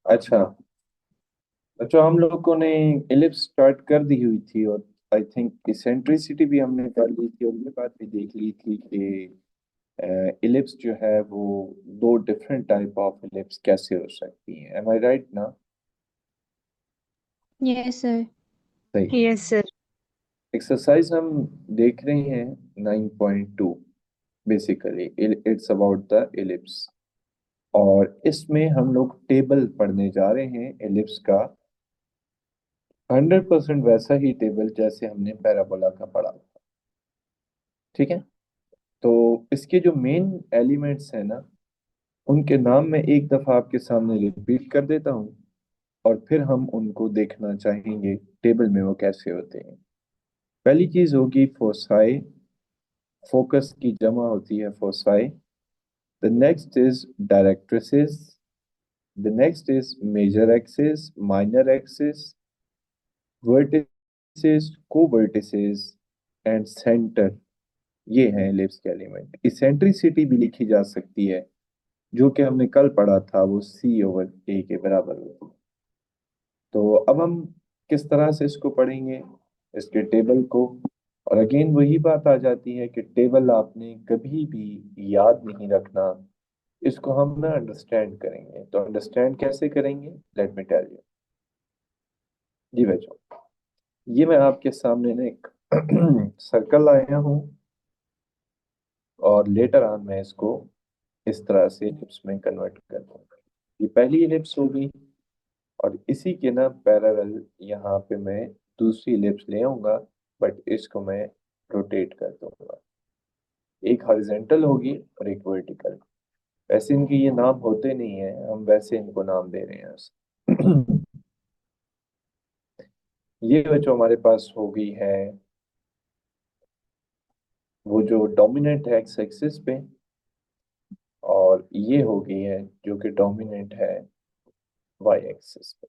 अच्छा। अच्छा, हम लोगों ने इलिप्स स्टार्ट कर दी हुई थी, और आई थिंक इसेंट्रिसिटी भी हमने कर ली थी, और ये बात भी देख ली थी कि इलिप्स जो है वो दो डिफरेंट टाइप ऑफ इलिप्स कैसे हो सकती हैं। एम आई राइट ना? Yes sir. सही। Yes sir. एक्सरसाइज हम देख रहे हैं 9.2। Basically it's about the ellipse, और इसमें हम लोग टेबल पढ़ने जा रहे हैं इलिप्स का। 100% वैसा ही टेबल जैसे हमने पैराबोला का पढ़ा था। ठीक है। तो इसके जो मेन एलिमेंट्स हैं ना, उनके नाम मैं एक दफा आपके सामने रिपीट कर देता हूँ, और फिर हम उनको देखना चाहेंगे टेबल में वो कैसे होते हैं। पहली चीज होगी फोसाई। फोकस की जमा होती है foci. The next is directrices. The next is major axis, minor axis, vertices, co vertices and centre. ये हैं एलिप्स के एलिमेंट। इसेंट्रिसिटी भी लिखी जा सकती है, जो कि हमने कल पढ़ा था, वो सी ओवर ए के बराबर होती है। तो अब हम किस तरह से इसको पढ़ेंगे, इसके टेबल को। और अगेन वही बात आ जाती है कि टेबल आपने कभी भी याद नहीं रखना, इसको हम ना अंडरस्टैंड करेंगे। तो अंडरस्टैंड कैसे करेंगे, लेट मी टेल यू। जी बच्चों, ये मैं आपके सामने ना एक सर्कल लाया हूँ, और लेटर ऑन मैं इसको इस तरह से एलिप्स में कन्वर्ट कर दूंगा। ये पहली एलिप्स होगी, और इसी के ना पैरेलल यहाँ पे मैं दूसरी एलिप्स ले आऊंगा, बट इसको मैं रोटेट कर दूंगा। एक हॉरिजेंटल होगी और एक वर्टिकल। वैसे इनके ये नाम होते नहीं है, हम वैसे इनको नाम दे रहे हैं। ये बच्चों हमारे पास हो गई है वो जो डोमिनेंट है एक्स एक्सिस पे, और ये हो गई है जो कि डोमिनेंट है वाई एक्सिस पे।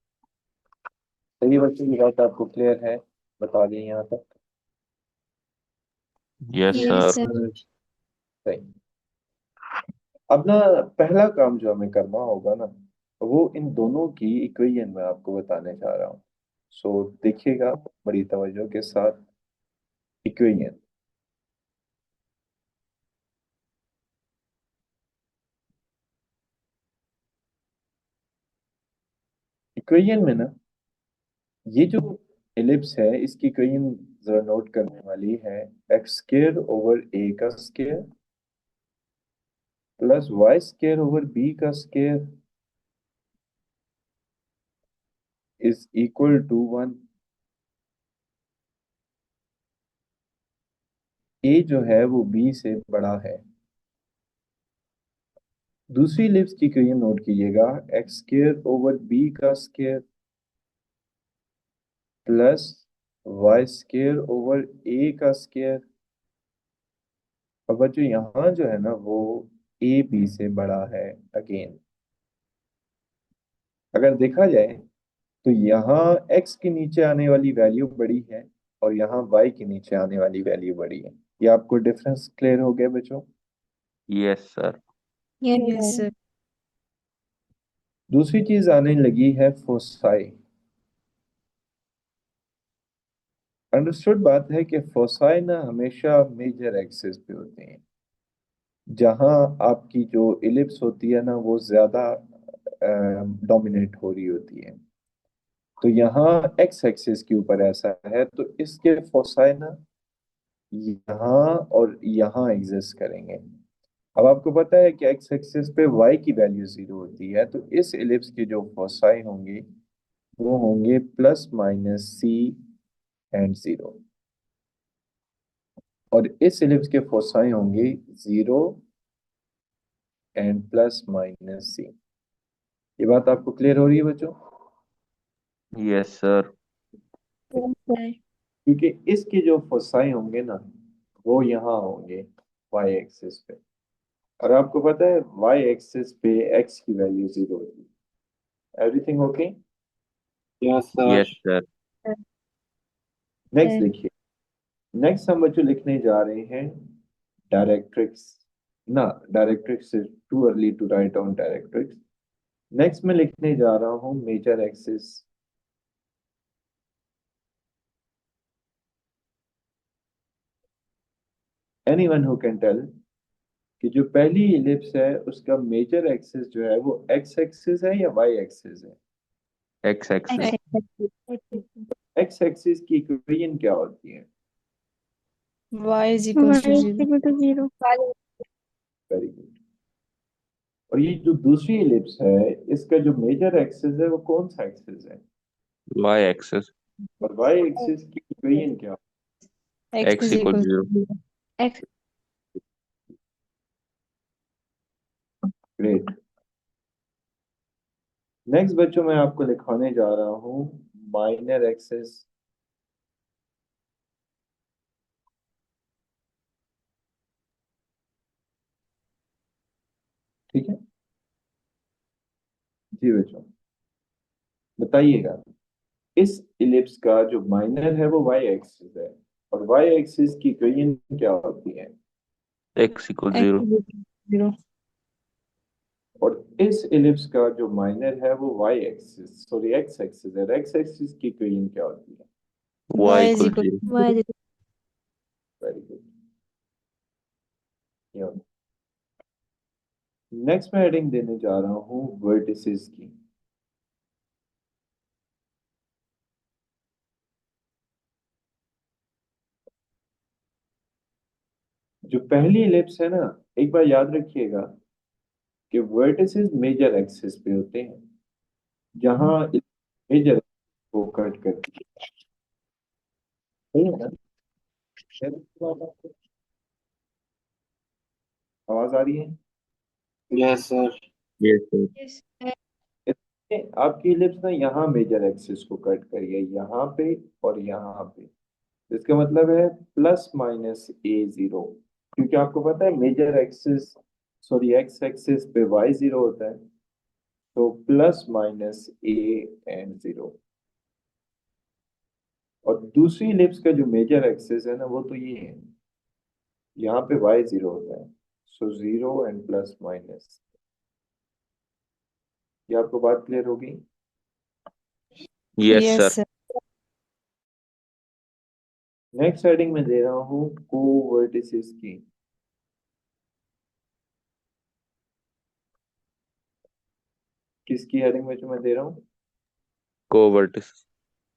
चलिए बच्चों, ये बात आपको क्लियर है? बता दें यहाँ तक। Yes yes sir. सर। सही। अब ना पहला काम जो हमें करना होगा ना, वो इन दोनों की इक्वेशन मैं आपको बताने जा रहा हूँ। सो देखिएगा बड़ी तवज्जो के साथ। इक्वेशन। इक्वेशन में ना, ये जो एलिप्स है इसकी इक्वेशन जरा नोट करने वाली है। एक्स स्केयर ओवर ए का square plus Y square over B का square is equal to 1। A जो है वो बी से बड़ा है। दूसरी एलिप्स की इक्वेशन नोट कीजिएगा। एक्स स्केयर ओवर बी का square plus Y square over ए का स्केयर। अब बच्चों यहाँ जो है ना वो ए बी से बड़ा है। अगेन अगर देखा जाए तो यहाँ x के नीचे आने वाली वैल्यू बड़ी है, और यहाँ y के नीचे आने वाली वैल्यू बड़ी है। ये आपको डिफरेंस क्लियर हो गया बच्चों? Yes sir. Yes yes sir. Sir. दूसरी चीज आने लगी है फोसाई। अंडरस्टूड बात है कि फोसाई ना हमेशा मेजर एक्सिस पे होते हैं, जहां आपकी जो इलिप्स होती है ना वो ज्यादा डोमिनेट हो रही होती है। तो यहाँ एक्स एक्सिस के ऊपर ऐसा है, तो इसके फोसाई ना यहाँ और यहाँ एग्जिस्ट करेंगे। अब आपको पता है कि एक्स एक्सिस पे y की वैल्यू 0 होती है, तो इस एलिप्स के जो फोसाई होंगे वो होंगे प्लस माइनस सी एंड 0, और इस एलिप्स के फोसाई होंगे 0 एंड प्लस माइनस सी। ये बात आपको क्लियर हो रही है बच्चों? Yes sir. Yes sir. क्योंकि इसके जो फोसाई होंगे ना वो यहाँ होंगे y एक्सिस पे, और आपको पता है y एक्सिस पे x की वैल्यू 0 होती है। Everything okay? Yes sir. Yes sir. Next sir. देखिए। नेक्स्ट हम बच्चों लिखने जा रहे हैं डायरेक्ट्रिक्स। ना, directrix is too early to write on directrix. Next मैं लिखने जा रहा हूं major axis. Anyone who can tell कि जो पहली इलिप्स है उसका मेजर एक्सिस जो है वो एक्स एक्सिस है या वाई एक्सिस है? X axis. एक्स एक्सिस की इक्वेशन क्या होती है? y is equals to y 0. equal to 0 very good. और ये जो दूसरी इलिप्स है इसका जो मेजर एक्सिस है वो कौन सा एक्सिस है? Y axis. और वाई एक्सिस की इक्वेशन क्या? x X is equal equals zero. to 0. x great. Next बच्चों मैं आपको लिखवाने जा रहा हूँ माइनर एक्सिस। ठीक है जी बच्चों, बताइएगा इस इलिप्स का जो माइनर है वो वाई एक्सिस है और वाई एक्सिस की इक्वेशन क्या होती है? X equal x zero. is equal to 0. और इस इलिप्स का जो माइनर है वो Y axis sorry X axis है, एक्स एक्सिस की इक्वेशन क्या होती है? Y y is equal equal zero. to y 0. is very good. Next मैं हेडिंग देने जा रहा हूँ वर्टिसेस की। जो पहली इलिप्स है ना, एक बार याद रखिएगा कि वर्टिसेस मेजर एक्सिस पे होते हैं, जहां मेजर को कट करती है। सही है ना? आवाज आ रही है? Yes, sir. Yes sir. yes इसमें आपकी इलिप्स ना यहाँ मेजर एक्सिस को कट करिए, यहाँ पे और यहाँ पे। इसका मतलब है प्लस माइनस ए जीरो, क्योंकि आपको पता है major axis sorry X axis पे वाई जीरो होता है, तो plus minus A and zero. और दूसरी इलिप्स का जो मेजर एक्सिस है ना वो तो ये है, यहाँ पे वाई जीरो होता है, so zero and plus minus. ये आपको बात क्लियर होगी? Yes Yes, sir. sir. Next heading में दे रहा हूँ को वर्टिसेस की। किसकी हेडिंग में जो मैं दे रहा हूँ? कोवर्टिस।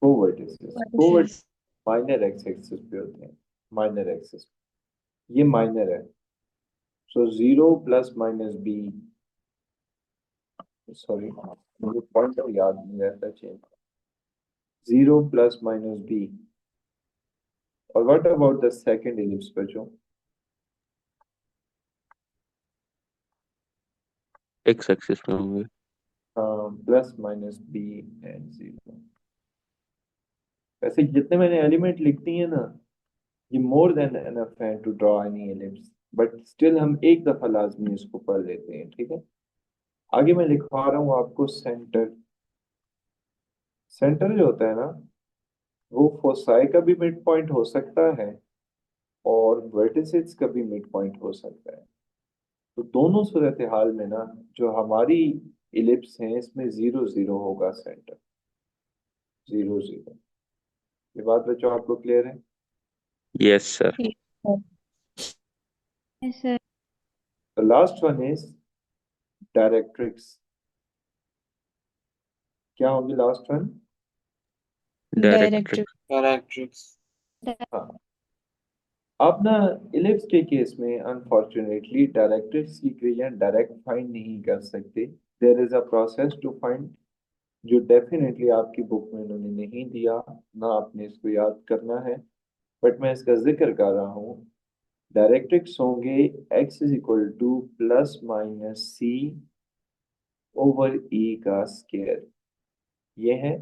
को वर्टिसेस। को vertices माइनर एक्स एक्सिस पे होते हैं, माइनर एक्सिस। ये माइनर है, so zero plus minus b, sorry मुझे पॉइंट याद नहीं रहता, change zero plus minus b. और what about the second ellipse बच्चों? एक्स एक्सिस में होंगे। Plus minus b and zero. वैसे जितने मैंने एलिमेंट लिख दिए हैं ना, ये मोर देन एनफ है to draw any ellipse, but still हम एक दफा लाजमी इसको पढ़ लेते हैं, ठीक है? आगे मैं लिखवा रहा हूँ आपको सेंटर। सेंटर जो होता है ना वो फोसाई का भी मिड पॉइंट हो सकता है और वर्टिसेस का भी मिड पॉइंट हो सकता है। तो दोनों सूरत हाल में ना जो हमारी इलिप्स हैं इसमें जीरो जीरो होगा सेंटर, जीरो जीरो। ये बात बच्चों आपको क्लियर है? Yes sir. Yes, sir. yes sir the last one is directrix. क्या होगी लास्ट वन? डायरेक्ट्रिक। Directrix. Directrix. हाँ। अब ना इलिप्स के केस में अनफॉर्चुनेटली डायरेक्ट्रिक्स की क्रिया डायरेक्ट फाइंड नहीं कर सकते। There is a process to find, जो डेफिनेटली आपकी बुक में उन्होंने नहीं दिया, ना आपने इसको याद करना है, बट मैं इसका जिक्र कर रहा हूँ। डायरेक्ट्रिक्स होंगे x is equal to plus minus c over e का स्केयर, ये है।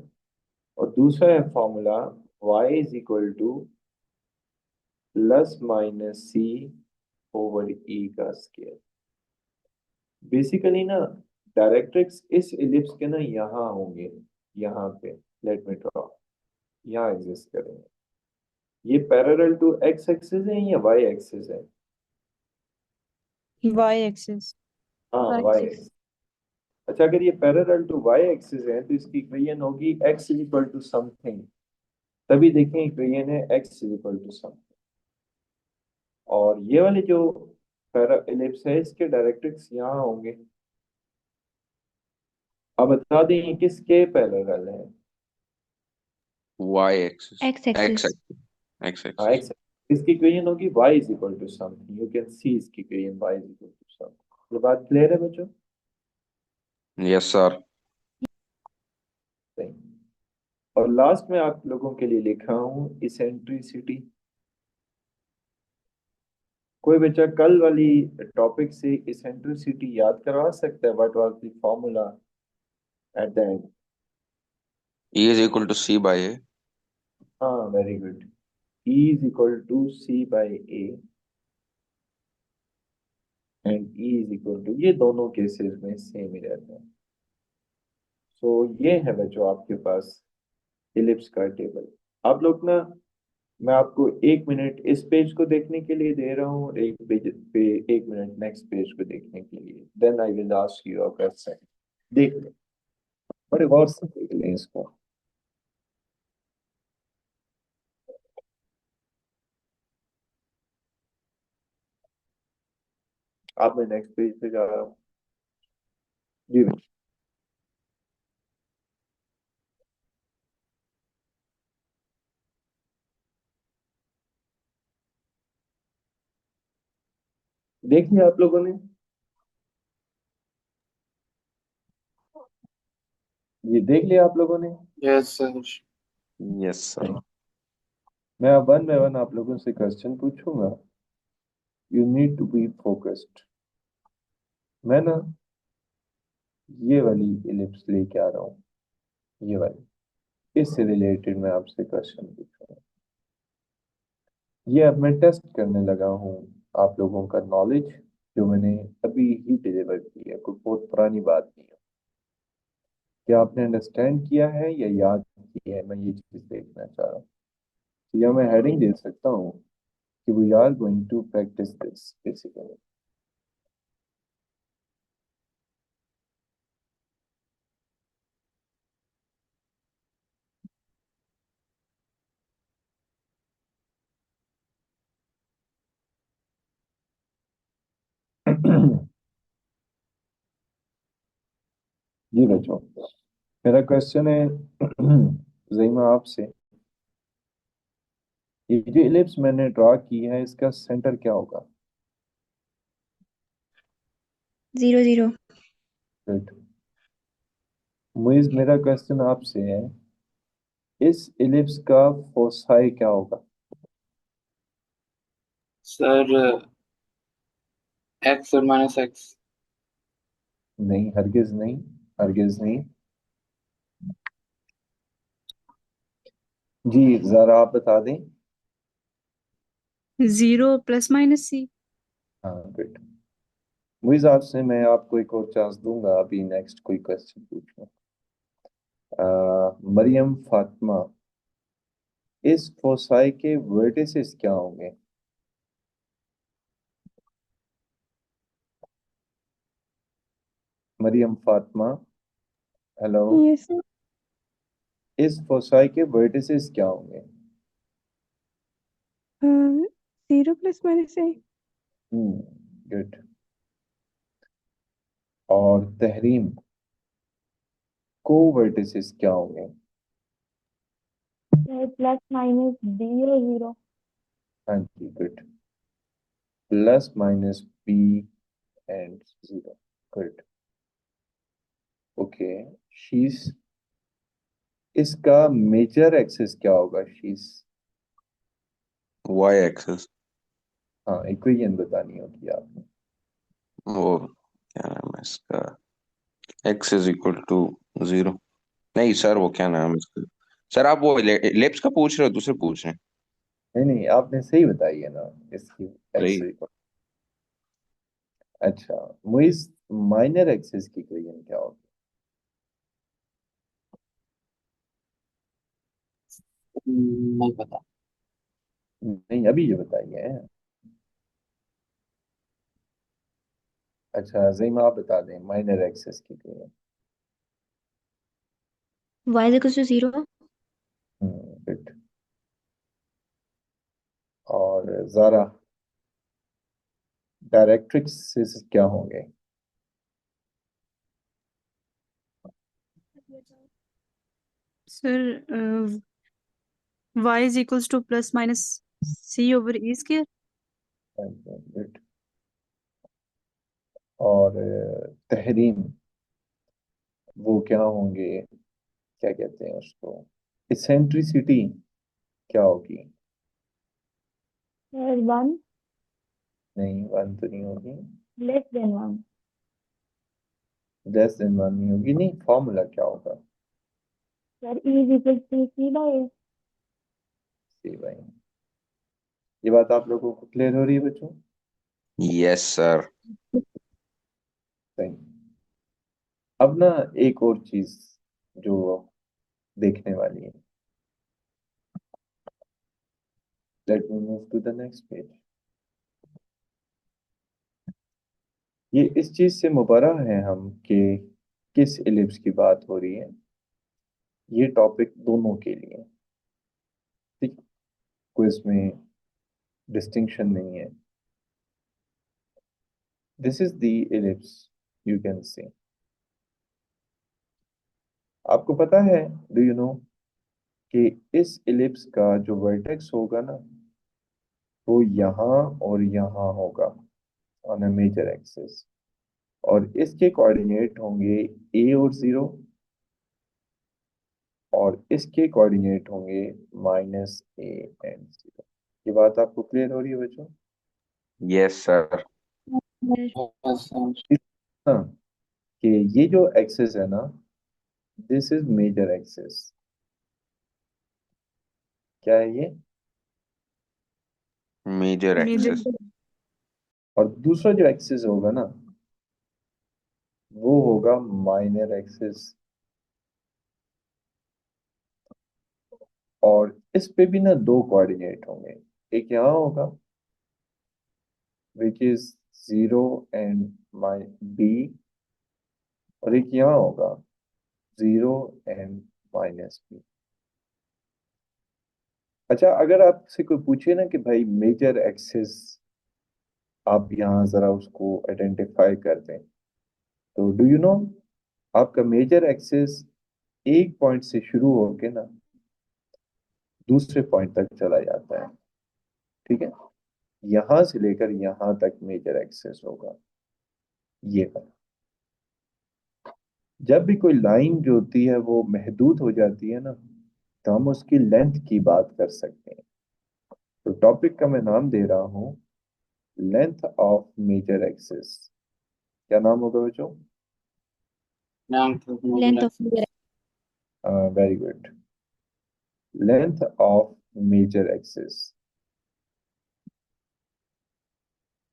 और दूसरा है formula y is equal to plus minus c over e का स्केयर। बेसिकली ना डायरेक्ट्रिक्स इस इलिप्स के ना यहाँ होंगे, यहाँ पे लेट मी ड्रॉ, यहाँ एग्जिस्ट करेंगे। ये पैरेलल टू एक्स एक्सिस है या वाई एक्सिस है? Y axis. हाँ y वाई axis एक्सिस। अच्छा, अगर ये पैरेलल टू वाई एक्सिस है तो इसकी इक्वेशन होगी x is equal to something. तभी देखें इक्वेशन है x is equal to something. और ये वाले जो पैरा एलिप्स है इसके डायरेक्ट्रिक्स यहाँ होंगे। अब बता दें ये किसके पैरेलल है। y axis X x axis. Axis x हाँ एक्सिस x। इसकी इक्वेशन होगी y is equal to something. You can see इसकी equation y is equal to something. ये बात क्लियर है बच्चों? Yes sir. सही। और लास्ट में आप लोगों के लिए लिखा हूँ इसेंट्रिसिटी। कोई बच्चा कल वाली टॉपिक से इसेंट्रिसिटी याद करवा सकता है? What was the formula at the end? e is equal to c by a। हाँ, very good. E is equal to C by A and E is equal to, ये दोनों केसेस में same ही रहता है। सो ये है बच्चों आपके पास इलिप्स का टेबल। आप लोग ना, मैं आपको 1 मिनट इस पेज को देखने के लिए दे रहा हूँ और एक पेज पे 1 मिनट नेक्स्ट पेज को देखने के लिए। Then I will ask you a question. देख लें, बड़े गौर से देख लें इसको। आप मैं नेक्स्ट पेज पे जा रहा हूँ। जी बच्चों, देख लिया आप लोगों ने? ये देख लिया आप लोगों ने? Yes, sir. Yes sir. मैं अब वन बाय वन आप लोगों से क्वेश्चन पूछूंगा। You need to be focused. मैं ना ये वाली इलिप्स लेके आ रहा हूँ, ये वाली। इससे रिलेटेड मैं आपसे क्वेश्चन पूछूंगा। ये अब मैं टेस्ट करने लगा हूँ आप लोगों का नॉलेज, जो मैंने अभी ही डिलीवर की है। कोई बहुत पुरानी बात नहीं है। क्या आपने अंडरस्टैंड किया है या याद किया है? मैं ये चीज देखना चाह रहा हूँ। तो या मैं हेडिंग दे सकता हूँ कि we are going to practice this basically. जी बच्चों, मेरा क्वेश्चन है जहीमा आपसे। ये जो इलिप्स मैंने ड्रा की है इसका सेंटर क्या होगा? 0 0. गुड। मुइज, मेरा क्वेश्चन आपसे है, इस इलिप्स का फोसाई क्या होगा? Sir, x or minus x. नहीं, हरगिज नहीं, हरगिज नहीं। जी जरा आप बता दें। 0 प्लस माइनस c। हाँ, गुड। मुइज, आपसे मैं आपको एक और चांस दूंगा अभी नेक्स्ट कोई क्वेश्चन पूछूं। मरियम फातिमा, इस फोसाई के वर्टिसेस क्या होंगे? Mariam Fatima, hello. Yes sir. इस फोसाई के वर्टिसेस क्या होंगे? 0 प्लस माइनस a। गुड। और तहरीम, को वर्टिसेस क्या होंगे? प्लस माइनस b है 0. हाँ जी, good. Plus minus b and zero. Good. Okay. शीस, इसका मेजर एक्सिस क्या होगा? शीस, y एक्सिस हाँ, इक्वेशन बतानी होगी आपने। वो क्या नाम है इसका, x इज इक्वल टू 0। नहीं सर, वो क्या नाम है इसका। सर आप वो लिप्स का पूछ रहे हो, दूसरे पूछ रहे हैं। नहीं नहीं, आपने सही बताई है ना इसकी सही। एक्सिस। अच्छा, मुइस, माइनर एक्सिस की इक्वेशन क्या होगी? नहीं पता। नहीं, अभी ये बताइए। अच्छा, ज़ईमा आप बता दें माइनर एक्सिस की equation. y is equals to 0. Good. और ज़ारा, डायरेक्ट्रिक्स क्या होंगे? Sir y is equals to plus minus c over e square. Good. और तहरीम, वो क्या होंगे, क्या कहते हैं उसको, इसेंट्रिसिटी क्या होगी? Sir, 1 नहीं, वन तो नहीं होगी। less than 1. Less than one नहीं होगी, नहीं, फॉर्मूला क्या होगा? Sir, e is equals to c by a. सी भाई, ये बात आप लोगों को क्लियर हो रही है बच्चों? Yes sir. सही। अब ना एक और चीज जो देखने वाली है, let me move to the next page. ये इस चीज से मुबर्रा है हम कि किस एलिप्स की बात हो रही है। ये टॉपिक दोनों के लिए, ठीक, कोई इसमें डिस्टिंक्शन नहीं है। This is the ellipse, you can सी। आपको पता है, डू यू नो, कि इस एलिप्स का जो वर्टेक्स होगा ना, वो यहाँ और यहाँ होगा ऑन अ मेजर एक्सिस, और इसके कोऑर्डिनेट होंगे ए और 0, और इसके कोऑर्डिनेट होंगे -a and 0। ये बात आपको क्लियर हो रही है बच्चों? Yes sir. Yes, sir. हाँ, कि ये जो एक्सिस है ना, दिस इज मेजर एक्सिस। क्या है ये? Major Major. एक्सेस। और दूसरा जो एक्सिस होगा ना, वो होगा माइनर एक्सिस। और इस पे भी ना दो कोऑर्डिनेट होंगे, एक यहाँ होगा विच इज 0 एंड माइ b, और एक यहाँ होगा 0 एंड -b। अच्छा, अगर आपसे कोई पूछे ना कि भाई मेजर एक्सिस, आप यहाँ जरा उसको आइडेंटिफाई कर दें, तो डू यू नो, आपका मेजर एक्सिस एक पॉइंट से शुरू होके ना दूसरे पॉइंट तक चला जाता है, ठीक है? यहां से लेकर यहां तक मेजर एक्सिस होगा ये वाला। जब भी कोई लाइन जो होती है वो महदूद हो जाती है ना, तो हम उसकी लेंथ की बात कर सकते हैं। तो टॉपिक का मैं नाम दे रहा हूं लेंथ ऑफ मेजर एक्सिस। क्या नाम होगा बच्चों? Length of major Length of axis. the very good, length of major axis.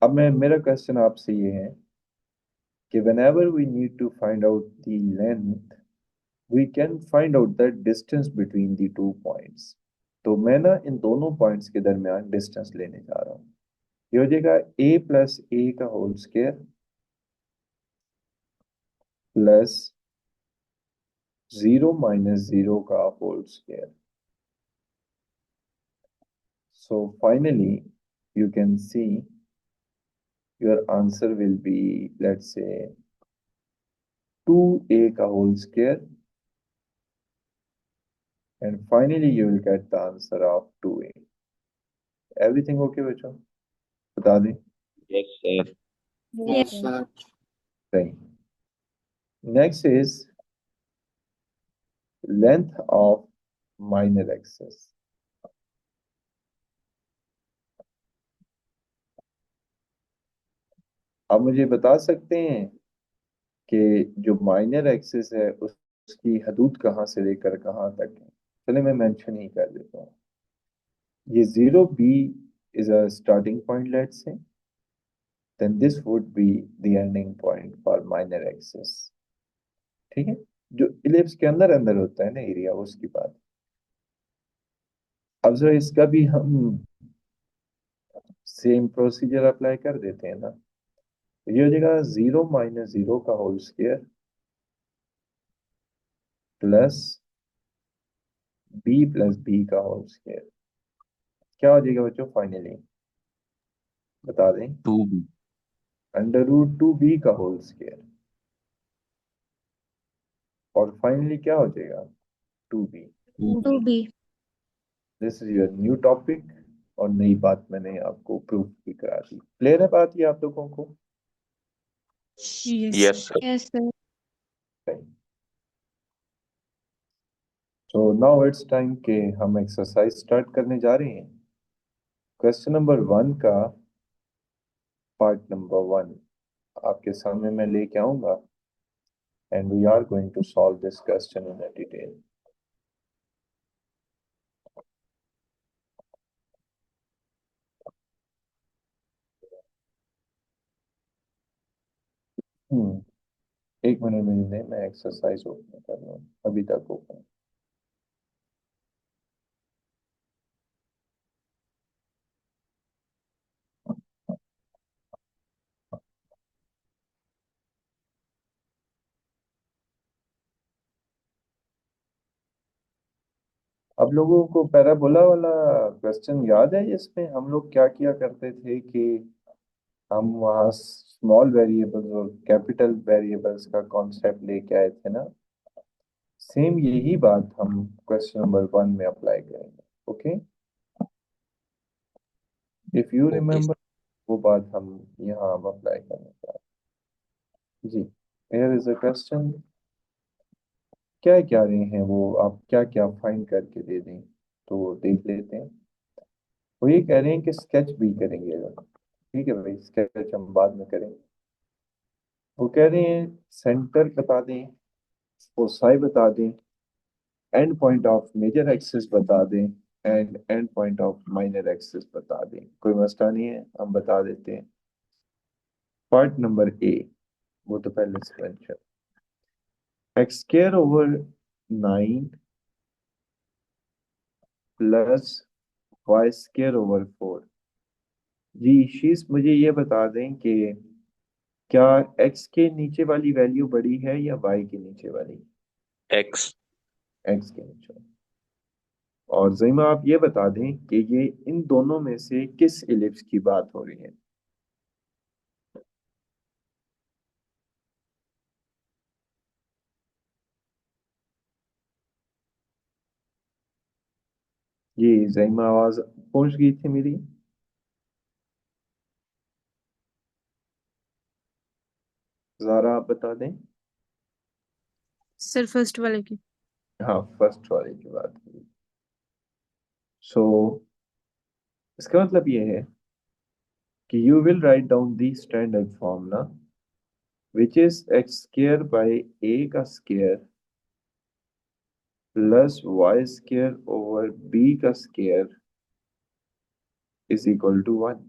अब मैं, मेरा क्वेश्चन आपसे ये है कि whenever we need to find out the length, we can find out the distance between the two points। तो मैं ना इन दोनों पॉइंट्स के दरमियान डिस्टेंस लेने जा रहा हूँ। ये हो जाएगा a+a का होल स्क्वायर प्लस 0 - 0 का whole square. So finally you can see your answer will be, let's say, 2a का whole square, and finally you will get the answer of 2a। Everything okay बच्चों? बता दें। Yes sir. Yes, sir. सही। Next is length of minor axis. आप मुझे बता सकते हैं कि जो माइनर एक्सिस है उसकी हदूद कहाँ से लेकर कहाँ तक है? चलिए मैं मेंशन ही कर देता हूँ। ये 0b is a starting point, let's say, then this would be the ending point for minor axis। ठीक है, जो इलिप्स के अंदर अंदर होता है ना एरिया, उसकी बात। अब जरा इसका भी हम सेम प्रोसीजर अप्लाई कर देते हैं ना। तो ये हो जाएगा 0 - 0 का whole square plus B plus B का होल स्क्वायर क्या हो जाएगा बच्चों फाइनली, बता दें। 2b। √2b का होल स्क्वायर, और फाइनली क्या हो जाएगा 2b। 2b। This is your new topic, और नई बात मैंने आपको प्रूफ भी करा दी। क्लियर है बात ये आप लोगों को? Yes yes sir. Yes sir. So now it's time के हम एक्सरसाइज स्टार्ट करने जा रहे हैं। क्वेश्चन नंबर 1 का पार्ट नंबर 1 आपके सामने मैं लेके आऊंगा, and we are going to solve this question in detail. एक मिनट में दे, मैं एक्सरसाइज ओपन कर रहा हूँ, अभी तक ओपन। अब लोगों को पैराबोला वाला क्वेश्चन याद है, जिसमें हम लोग क्या किया करते थे कि हम वहाँ स्मॉल वेरिएबल्स और कैपिटल वेरिएबल्स का कॉन्सेप्ट लेके आए थे ना। सेम यही बात हम क्वेश्चन नंबर 1 में अप्लाई करेंगे। Okay, if you okay. Remember, वो बात हम यहाँ अब अप्लाई करने जा रहे हैं जी। हियर इज अ क्वेश्चन, क्या क्या रहे हैं वो, आप क्या क्या फाइंड करके दे दें तो देख लेते हैं। वो ये कह रहे हैं कि स्केच भी करेंगे अगर, ठीक है भाई, स्केच हम बाद में करेंगे। वो कह रहे हैं सेंटर बता दें, फोसाई बता दें, end point of major axis बता दें, end end point of minor axis बता दें। कोई मसला नहीं है, हम बता देते हैं। पार्ट नंबर ए, वो तो पहले से mention, X square over 9 plus Y square over 4। जी शीश, मुझे ये बता दें कि क्या x के नीचे वाली वैल्यू बड़ी है या y के नीचे वाली? एक्स। x के नीचे वाली। और ज़ईमा आप ये बता दें कि ये इन दोनों में से किस इलिप्स की बात हो रही है? जी ज़ईमा, आवाज पहुंच गई थी मेरी? ज़ारा आप बता दें। सर फर्स्ट वाले की। हाँ, फर्स्ट वाले की बात हुई। सो इसका मतलब ये है कि you will write down the standard formula which is x square by a का square plus Y square over B का स्क्वायर इज इक्वल टू 1।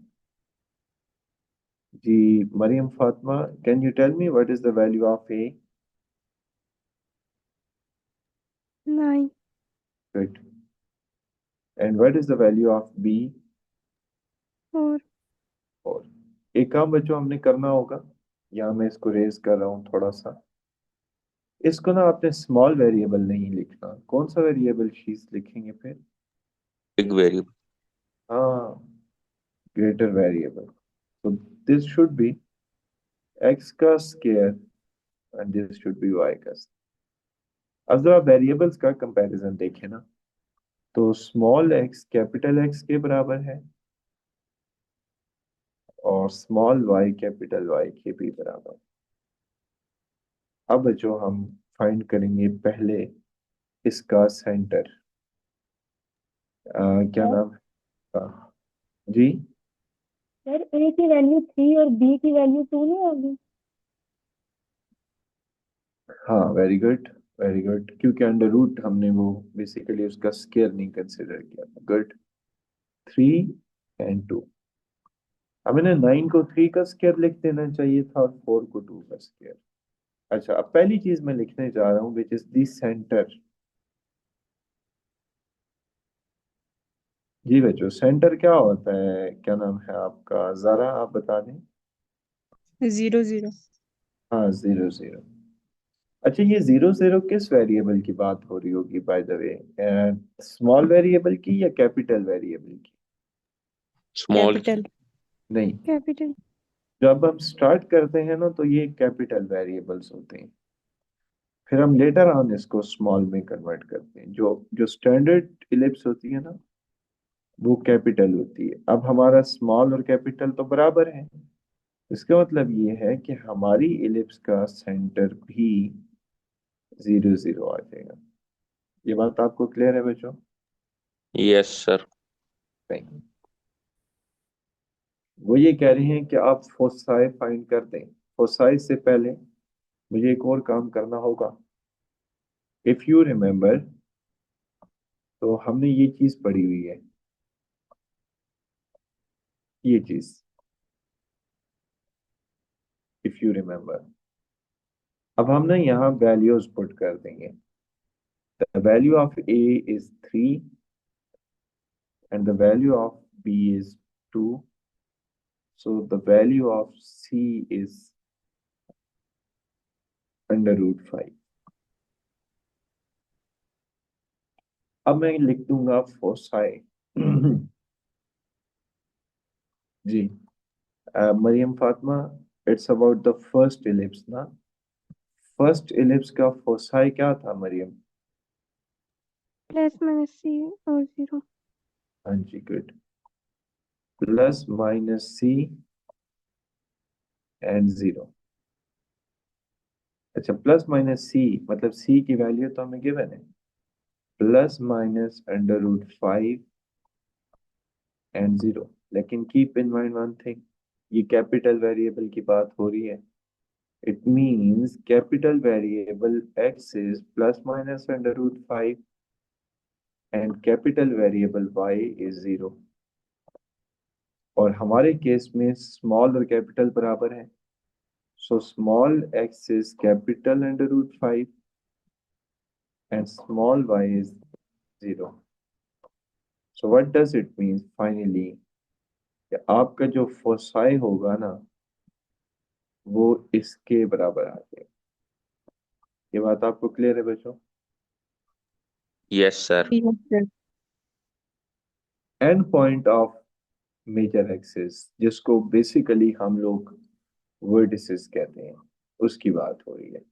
जी Mariam Fatima, can you tell me what is the value of a? 9। Good. And what is the value of b? 4। और एक काम बच्चों हमने करना होगा, यहाँ मैं इसको रेज कर रहा हूँ थोड़ा सा। इसको ना आपने स्मॉल वेरिएबल नहीं लिखना। कौन सा वेरिएबल शीज लिखेंगे फिर? Big variable. हाँ, ग्रेटर वेरिएबल। तो दिस शुड बी एक्स का square and this should be Y का स्क्वायर। अब जरा वेरिएबल्स का कंपैरिजन देखें ना, तो स्मॉल एक्स कैपिटल एक्स के बराबर है, और स्मॉल वाई कैपिटल वाई के भी बराबर। अब जो हम फाइंड करेंगे पहले इसका सेंटर, क्या सर नाम है इसका? जी सर ए की वैल्यू 3 और बी की वैल्यू 2 नहीं होगी? हाँ, वेरी गुड, वेरी गुड, क्योंकि अंडर रूट हमने वो बेसिकली उसका स्केयर नहीं कंसिडर किया था। गुड। 3 और 2, हमें ना 9 को 3 का स्केयर लिख देना चाहिए था, और 4 को 2 का स्केयर। अच्छा, अब पहली चीज मैं लिखने जा रहा हूँ विच इज दी सेंटर। जी बच्चों, सेंटर क्या होता है, क्या नाम है आपका, जरा आप बता दें। 0 0। हाँ, 0 0। अच्छा, ये 0 0 किस वेरिएबल की बात हो रही होगी by the way? Small variable की या कैपिटल वेरिएबल की? स्मॉल की। कैपिटल नहीं, कैपिटल जब हम स्टार्ट करते हैं ना तो ये कैपिटल वेरिएबल्स होते हैं, फिर हम लेटर ऑन इसको स्मॉल में कन्वर्ट करते हैं। जो जो स्टैंडर्ड इलिप्स होती है ना, वो कैपिटल होती है। अब हमारा स्मॉल और कैपिटल तो बराबर है, इसका मतलब ये है कि हमारी इलिप्स का सेंटर भी 0 0 आ जाएगा। ये बात आपको क्लियर है बच्चों? Yes sir. नहीं, वो ये कह रहे हैं कि आप फोसाई फाइंड कर दें। फोसाई से पहले मुझे एक और काम करना होगा। इफ यू रिमेम्बर, तो हमने ये चीज पढ़ी हुई है, ये चीज, इफ यू रिमेम्बर। अब हम ना यहाँ वैल्यूज पुट कर देंगे। The value of A is 3 and the value of b is 2, so the value of c is under root 5। अब मैं लिख दूंगा फोसाई। जी, Mariam Fatima, it's about the first ellipse ना? फर्स्ट इलिप्स का फोसाई क्या था मरियम? प्लस माइनस सी और 0। हाँ जी, good. Plus minus c and 0। अच्छा, प्लस माइनस सी मतलब सी की वैल्यू तो हमें गिवन है, plus minus under root 5 and 0। लेकिन keep in mind one thing, ये कैपिटल वेरिएबल की बात हो रही है। It means capital variable x is plus minus under root 5 and capital variable y is 0। और हमारे केस में स्मॉल और कैपिटल बराबर है, so small x is capital under root 5 and small y is 0। So what does it mean finally? आपका जो foci होगा ना, वो इसके बराबर आ जाएगा। ये बात आपको क्लियर है बच्चों? Yes sir. Yes sir. End point of major axis, जिसको बेसिकली हम लोग वर्टिसेस कहते हैं, उसकी बात हो रही है।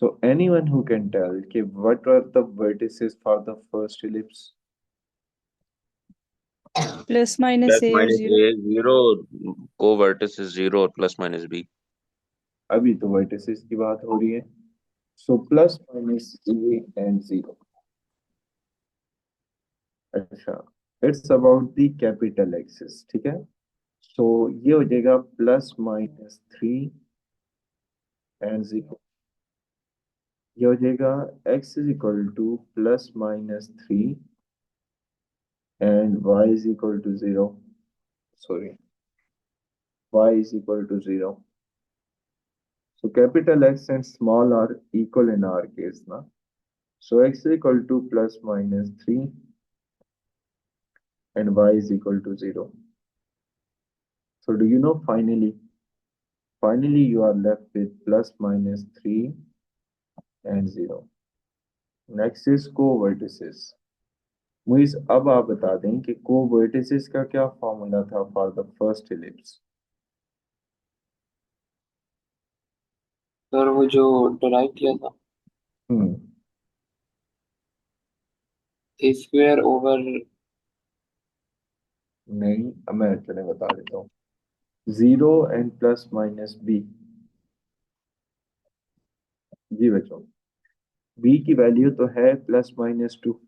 So anyone who can tell कि what are the vertices for the first ellipse? Plus minus plus a और minus 0। A zero, co vertices 0 और प्लस माइनस बी। अभी तो वर्टिसेस की बात हो रही है, so plus minus A and 0। अच्छा, it's about the capital axis, ठीक है। सो ये हो जाएगा प्लस माइनस 3 एंड 0। ये हो जाएगा x is equal to plus minus 3 and y is equal to 0। Sorry, y is equal to 0. So capital X and small r equal in our case now. So x is equal to plus minus 3 and y is equal to 0. So do you know finally you are left with plus minus 3 and 0. Next is co-vertices. मुझे अब आप बता दें कि co-vertices का क्या formula था for the first ellipse? Sir वो जो डराइव किया था, हम्म ए स्क्वायर ओवर। नहीं, अब मैं चले बता देता हूँ। 0 एंड प्लस माइनस बी। जी बच्चों, b की वैल्यू तो है प्लस माइनस 2।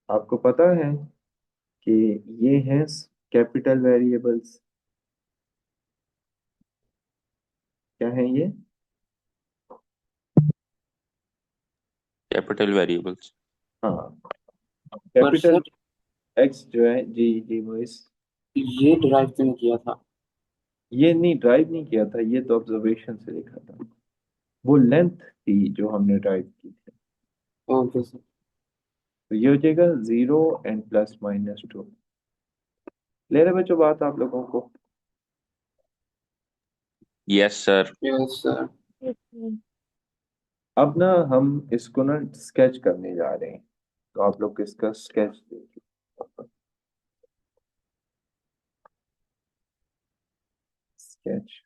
आपको पता है कि ये हैं कैपिटल वेरिएबल्स। क्या है ये? Capital variables. हाँ, पर कैपिटल सर x जो है, जी जी मोइस, ये डराइव तो नहीं किया था। ये नहीं ड्राइव नहीं किया था, ये तो ऑब्जर्वेशन से लिखा था। वो लेंथ थी जो हमने ड्राइव की थी। Okay sir. तो ये हो जाएगा 0 एंड प्लस माइनस 2। ले रहे बच्चों बात आप लोगों को? Yes sir. Yes sir. अब ना हम इसको ना स्केच करने जा रहे हैं, तो आप लोग इसका स्केच देखिए। स्केच,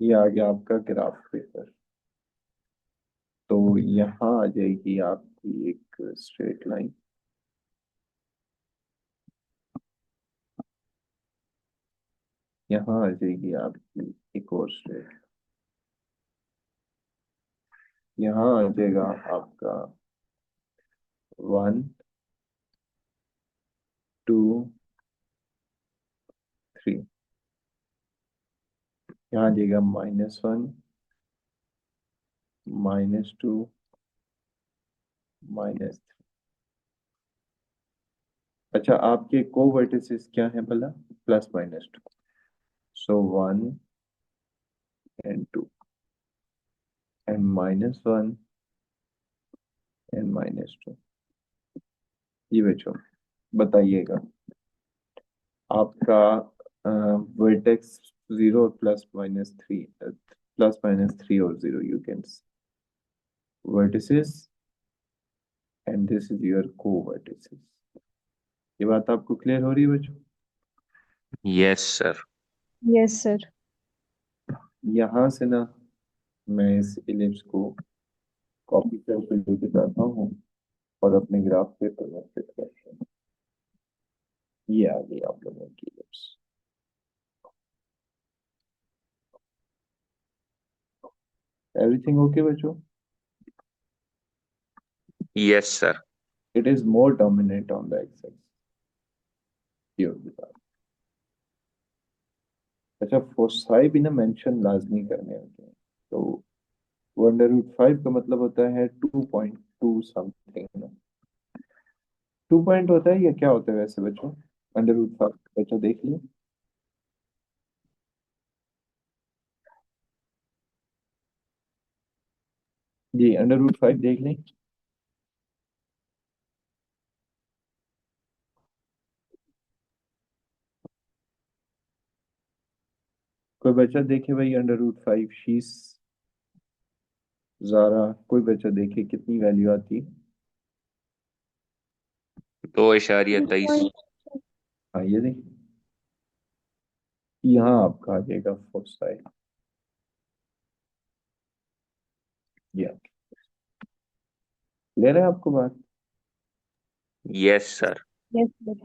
ये आ गया आपका ग्राफ पेपर। तो यहाँ आ जाएगी आपकी एक स्ट्रेट लाइन, यहाँ आ जाएगी आपकी एक और स्ट्रेट, यहाँ आ जाएगा आपका 1 2 3, यहाँ आ जाएगा -1 -2 -3। अच्छा, आपके को वर्टिसेस क्या है भला? +-2, सो 1 and 2 and -1 and -2। ये बच्चों बताइएगा, आपका वर्टेक्स 0 +-3, +-3 और 0, you can vertices and this is your को वर्टिसेस। ये बात आपको क्लियर हो रही है बच्चों? Yes sir. Yes sir. यहाँ से ना मैं इस इलिप्स को कॉपी करके लेके जाता हूँ और अपने ग्राफ पेपर में फिट करता हूँ। ये आ गई आप लोगों की इलिप्स। एवरीथिंग ओके बच्चों? Yes sir. It is more dominant on the x-axis. ये होगी बात। अच्छा, फोसाई भी ना मेंशन लाजमी करने होते हैं। तो 1/5 का मतलब होता है 2.2 समथिंग ना। 2 पॉइंट होता है या क्या होता है वैसे बच्चों? √5 बच्चों देख लिया? जी, √5 देख लें। कोई बच्चा देखे भाई √5 शीस, ज़ारा, कोई बच्चा देखे कितनी वैल्यू आती है? 2.23। हाँ, ये देखिए, यहाँ आपका आ जाएगा फोसाई। ये ले रहे हैं आपको बात? Yes sir. Yes, sir.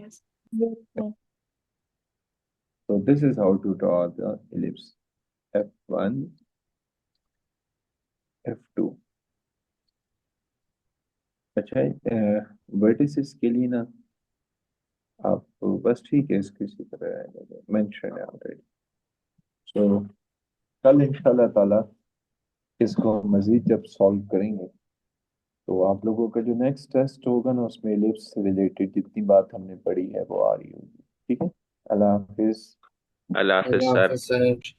Yes, sir. So this is how to draw the ellipse F1 F2। अच्छा, वर्टिसेस के लिए ना आप बस ठीक है इसको इसी तरह मेंशन है ऑलरेडी। सो कल इंशाल्लाह ताला इसको मजीद जब सॉल्व करेंगे तो आप लोगों का जो नेक्स्ट टेस्ट होगा ना उसमें एलिप्स से रिलेटेड जितनी बात हमने पढ़ी है वो आ रही होगी। ठीक है, अल्लाह हाफिज। अल्लाह हाफिज अल्लाह सर। हाफ़िज़ सर।